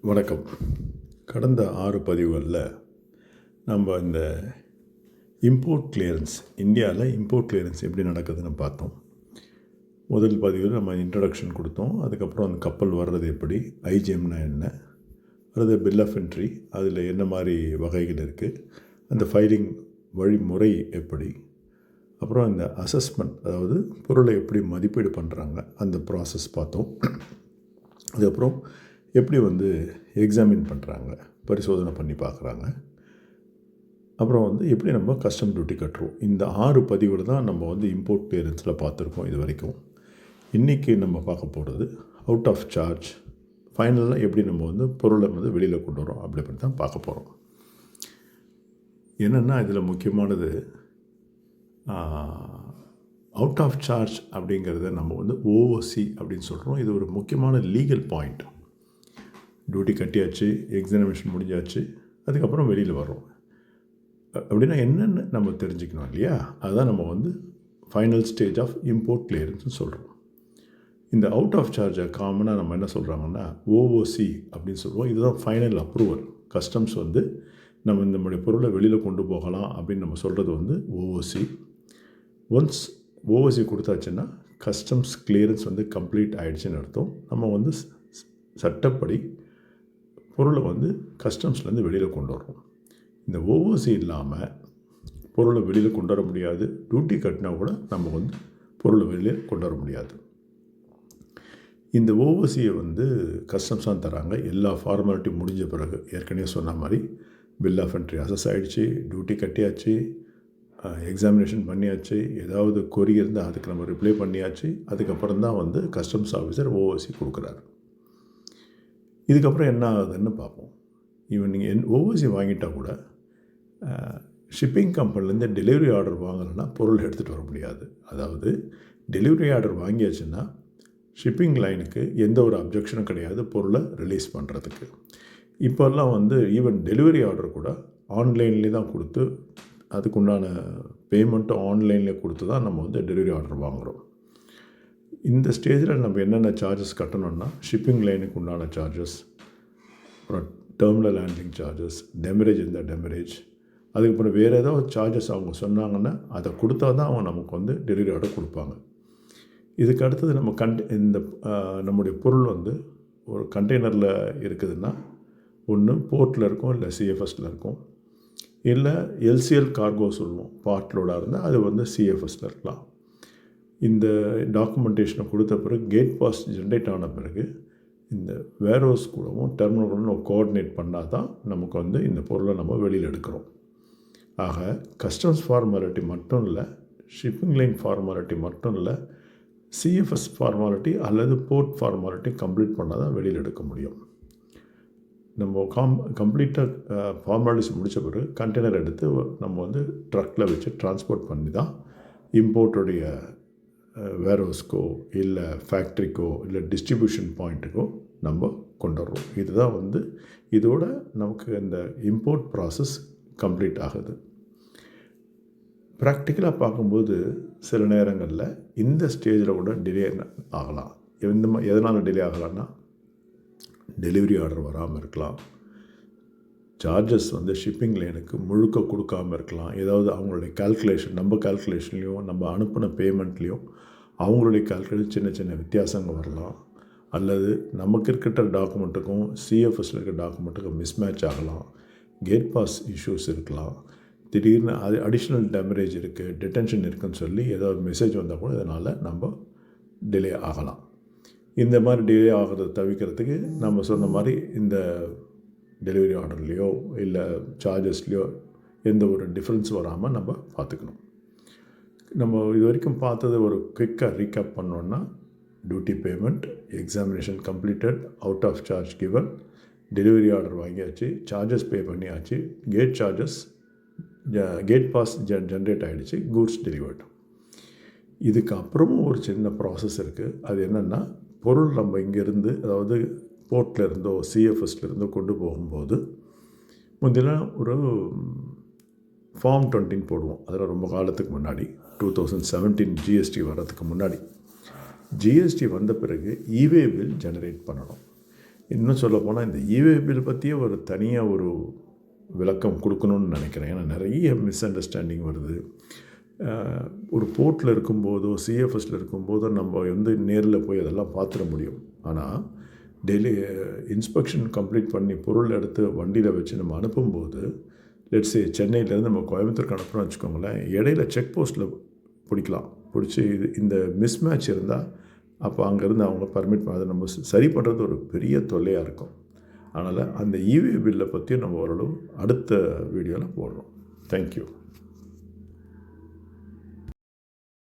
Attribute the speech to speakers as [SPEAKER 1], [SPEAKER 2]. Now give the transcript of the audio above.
[SPEAKER 1] வணக்கம். கடந்த 6 பதிவுகளில் நம்ம இந்த இம்போர்ட் கிளியரன்ஸ், இந்தியாவில் இம்போர்ட் கிளியரன்ஸ் எப்படி நடக்குதுன்னு பார்த்தோம். முதல் பதிவில் நம்ம இன்ட்ரடக்ஷன் கொடுத்தோம். அதுக்கப்புறம் அந்த கப்பல் வர்றது எப்படி, ஐஜிஎம்னா என்ன, அல்லது பில் ஆஃப் என்ட்ரி, அதில் என்ன மாதிரி வகைகள் இருக்குது, அந்த ஃபைலிங் வழிமுறை எப்படி, அப்புறம் இந்த அசஸ்மெண்ட், அதாவது பொருளை எப்படி மதிப்பீடு பண்ணுறாங்க அந்த ப்ராசஸ் பார்த்தோம். அதுக்கப்புறம் எப்படி எக்ஸாமின் பண்ணுறாங்க, பரிசோதனை பண்ணி பார்க்குறாங்க. அப்புறம் எப்படி நம்ம கஸ்டம் டியூட்டி கட்டுறோம். இந்த 6 பதிவுகள் தான் நம்ம இம்போர்ட் கிளியரன்ஸில் பார்த்துருக்கோம் இது வரைக்கும். இன்றைக்கி நம்ம பார்க்க போகிறது அவுட் ஆஃப் சார்ஜ், ஃபைனலாக எப்படி நம்ம பொருளை வெளியில் கொண்டு வரோம் அப்படி தான் பார்க்க போகிறோம். என்னென்னா இதில் முக்கியமானது அவுட் ஆஃப் சார்ஜ் அப்படிங்கிறத நம்ம ஓஓசி அப்படின்னு சொல்கிறோம். இது ஒரு முக்கியமான லீகல் பாயிண்ட். டியூட்டி கட்டியாச்சு, எக்ஸாமினேஷன் முடிஞ்சாச்சு, அதுக்கப்புறம் வெளியில் வரோம் அப்படின்னா என்னென்னு நம்ம தெரிஞ்சுக்கணும் இல்லையா? அதுதான் நம்ம ஃபைனல் ஸ்டேஜ் ஆஃப் இம்போர்ட் கிளியரன்ஸ்னு சொல்கிறோம். இந்த அவுட் ஆஃப் சார்ஜை காமனாக நம்ம என்ன சொல்கிறாங்கன்னா ஓஓசி அப்படின்னு சொல்லுவோம். இதுதான் ஃபைனல் அப்ரூவல். கஸ்டம்ஸ் நம்ம நம்முடைய பொருளை வெளியில் கொண்டு போகலாம் அப்படின்னு நம்ம சொல்கிறது ஓஓசி. ஒன்ஸ் ஓஓசி கொடுத்தாச்சுன்னா கஸ்டம்ஸ் கிளியரன்ஸ் கம்ப்ளீட் ஆகிடுச்சின்னு அர்த்தம். நம்ம சட்டப்படி பொருளை கஸ்டம்ஸ்லேருந்து வெளியில் கொண்டு வரோம். இந்த ஓஓசி இல்லாமல் பொருளை வெளியில் கொண்டு வர முடியாது. டியூட்டி கட்டினா கூட நம்ம பொருளை வெளியில் கொண்டு வர முடியாது. இந்த ஓஓசியை கஸ்டம்ஸ் தான் தராங்க. எல்லா ஃபார்மாலிட்டி முடிஞ்ச பிறகு, ஏற்கனவே சொன்ன மாதிரி பில் ஆஃப் என்ட்ரி அசஸ் ஆகிடுச்சு, டியூட்டி கட்டியாச்சு, எக்ஸாமினேஷன் பண்ணியாச்சு, ஏதாவது கொரி இருந்தால் அதுக்கு நம்ம ரிப்ளை பண்ணியாச்சு. அதுக்கப்புறம் தான் கஸ்டம்ஸ் ஆஃபீஸர் ஓஓசி கொடுக்குறாரு. இதுக்கப்புறம் என்ன ஆகுதுன்னு பார்ப்போம். நீங்கள் ஓஓசி வாங்கிட்டால் கூட ஷிப்பிங் கம்பெனிலேருந்து டெலிவரி ஆர்டர் வாங்கலைன்னா பொருள் எடுத்துகிட்டு வர முடியாது. அதாவது டெலிவரி ஆர்டர் வாங்கியாச்சுன்னா ஷிப்பிங் லைனுக்கு எந்த ஒரு அப்ஜெக்ஷனும் கிடையாது பொருளை ரிலீஸ் பண்ணுறதுக்கு. இப்போல்லாம் ஈவன் டெலிவரி ஆர்டர் கூட ஆன்லைன்லேயே தான் கொடுத்து, அதுக்குண்டான பேமெண்ட்டும் ஆன்லைன்லேயே கொடுத்து தான் நம்ம டெலிவரி ஆர்டர் வாங்குகிறோம். இந்த ஸ்டேஜில் நம்ம என்னென்ன சார்ஜஸ் கட்டணும்னா ஷிப்பிங் லைனுக்கு உண்டான சார்ஜஸ், அப்புறம் டெர்மினல் ஹேண்ட்லிங் சார்ஜஸ், டெமரேஜ் இருந்தால் டெமரேஜ், அதுக்கப்புறம் வேறு ஏதாவது சார்ஜஸ் அவங்க சொன்னாங்கன்னா அதை கொடுத்தா தான் அவங்க நமக்கு டெலிவரி ஆர்டர் கொடுப்பாங்க. இதுக்கு அடுத்தது நம்ம இந்த நம்முடைய பொருள் ஒரு கண்டெய்னரில் இருக்குதுன்னா ஒன்று போர்ட்டில் இருக்கும், இல்லை சிஎஃப்எஸில் இருக்கும், இல்லை எல்சிஎல் கார்கோ சொல்லுவோம். பார்ட்லோடாக இருந்தால் அது சிஎஃப்எஸில் இருக்கலாம். இந்த டாக்குமெண்டேஷனை கொடுத்த பிறகு கேட் பாஸ் ஜென்ரேட் ஆன பிறகு இந்த வேர்ஹவுஸ் கூடவும் டெர்மினல் கூட நம்ம கோஆர்டினேட் பண்ணால் தான் நமக்கு இந்த பொருளை நம்ம வெளியில் எடுக்கிறோம். ஆக கஸ்டம்ஸ் ஃபார்மாலிட்டி மட்டும் இல்லை, ஷிப்பிங் லைன் ஃபார்மாலிட்டி மட்டும் இல்லை, சிஎஃப்எஸ் ஃபார்மாலிட்டி அல்லது போர்ட் ஃபார்மாலிட்டி கம்ப்ளீட் பண்ணால் தான் வெளியில் எடுக்க முடியும். நம்ம கம்ப்ளீட்டாக ஃபார்மாலிட்டிஸ் முடித்த பிறகு கண்டெய்னர் எடுத்து நம்ம ட்ரக்கில் வச்சு டிரான்ஸ்போர்ட் பண்ணி தான் இம்போர்ட்டுடைய வேர்ஹவுஸ்க்கோ இல்லை ஃபேக்ட்ரிக்கோ இல்லை டிஸ்ட்ரிபியூஷன் பாயிண்ட்டுக்கோ நம்ம கொண்டு வர்றோம். இதுதான் இதோட நமக்கு இந்த இம்போர்ட் ப்ராசஸ் கம்ப்ளீட் ஆகுது. ப்ராக்டிக்கலாக பார்க்கும்போது சில நேரங்களில் இந்த ஸ்டேஜில் கூட டிலே ஆகலாம். எதனால் டிலே ஆகலான்னா டெலிவரி ஆர்டர் வராமல் இருக்கலாம், சார்ஜஸ் ஷிப்பிங் லைனுக்கு முழுக்க கொடுக்காமல் இருக்கலாம், ஏதாவது அவங்களுடைய கால்குலேஷன், நம்ம கால்குலேஷன்லேயும் நம்ம அனுப்பின பேமெண்ட்லேயும் அவங்களுடைய கால்குலேஷன் சின்ன சின்ன வித்தியாசங்கள் வரலாம், அல்லது நமக்கு இருக்கிற டாக்குமெண்ட்டுக்கும் சிஎஃப்எஸில் இருக்கிற டாக்குமெண்ட்டுக்கும் மிஸ்மேட்ச் ஆகலாம், கேட் பாஸ் இஷ்யூஸ் இருக்கலாம், திடீர்னு அது அடிஷ்னல் டேமரேஜ் இருக்குது, டிடென்ஷன் இருக்குதுன்னு சொல்லி ஏதாவது மெசேஜ் வந்தால் கூட இதனால் நம்ம டிலே ஆகலாம். இந்த மாதிரி டிலே ஆகிறத தவிர்க்கிறதுக்கு நம்ம சொன்ன மாதிரி இந்த டெலிவரி ஆர்டர்லேயோ இல்லை சார்ஜஸ்லேயோ எந்த ஒரு டிஃப்ரென்ஸ் வராமல் நம்ம பார்த்துக்கணும். நம்ம இது வரைக்கும் பார்த்தது ஒரு குயிக்காக ரீகேப் பண்ணோன்னா duty payment, examination completed, out of charge given, delivery order வாங்கியாச்சு, சார்ஜஸ் பே பண்ணியாச்சு, gate charges, gate pass generate ஆகிடுச்சு, கூட்ஸ் டெலிவர்டு. இதுக்கு அப்புறமும் ஒரு சின்ன ப்ராசஸ் இருக்குது. அது என்னென்னா பொருள் நம்ம இங்கேருந்து, அதாவது போர்ட்டில் இருந்தோ சிஎஃப்எஸில் இருந்தோ கொண்டு போகும்போது முந்திலாம் ஒரு ஃபார்ம் 20 போடுவோம். அதில் ரொம்ப காலத்துக்கு முன்னாடி 2017 ஜிஎஸ்டி வர்றதுக்கு முன்னாடி. ஜிஎஸ்டி வந்த பிறகு இவே பில் ஜெனரேட் பண்ணணும். இன்னும் சொல்லப்போனால் இந்த இவே பில் பற்றியே ஒரு தனியாக ஒரு விளக்கம் கொடுக்கணும்னு நினைக்கிறேன். ஏன்னா நிறைய மிஸ் அண்டர்ஸ்டாண்டிங் வருது. ஒரு போர்ட்டில் இருக்கும்போதோ சிஎஃப்எஸில் இருக்கும்போதோ நம்ம நேரில் போய் அதெல்லாம் பார்த்துட முடியும். ஆனால் டெய்லி இன்ஸ்பெக்ஷன் கம்ப்ளீட் பண்ணி பொருள் எடுத்து வண்டியில் வச்சு நம்ம அனுப்பும்போது, லெட்ஸே சென்னையிலேருந்து நம்ம கோயம்புத்தூருக்கு அனுப்புகிறோம்னு வச்சுக்கோங்களேன், இடையில செக் போஸ்ட்டில் பிடிக்கலாம். பிடிச்சி இந்த மிஸ்மேட்ச் இருந்தால் அப்போ அங்கேருந்து அவங்க பர்மிட் அதை நம்ம சரி பண்ணுறது ஒரு பெரிய தொல்லையாக இருக்கும். அதனால் அந்த இவே பில்லை பற்றியும் நம்ம ஓரளவு அடுத்த வீடியோவில் போடுறோம். தேங்க்யூ.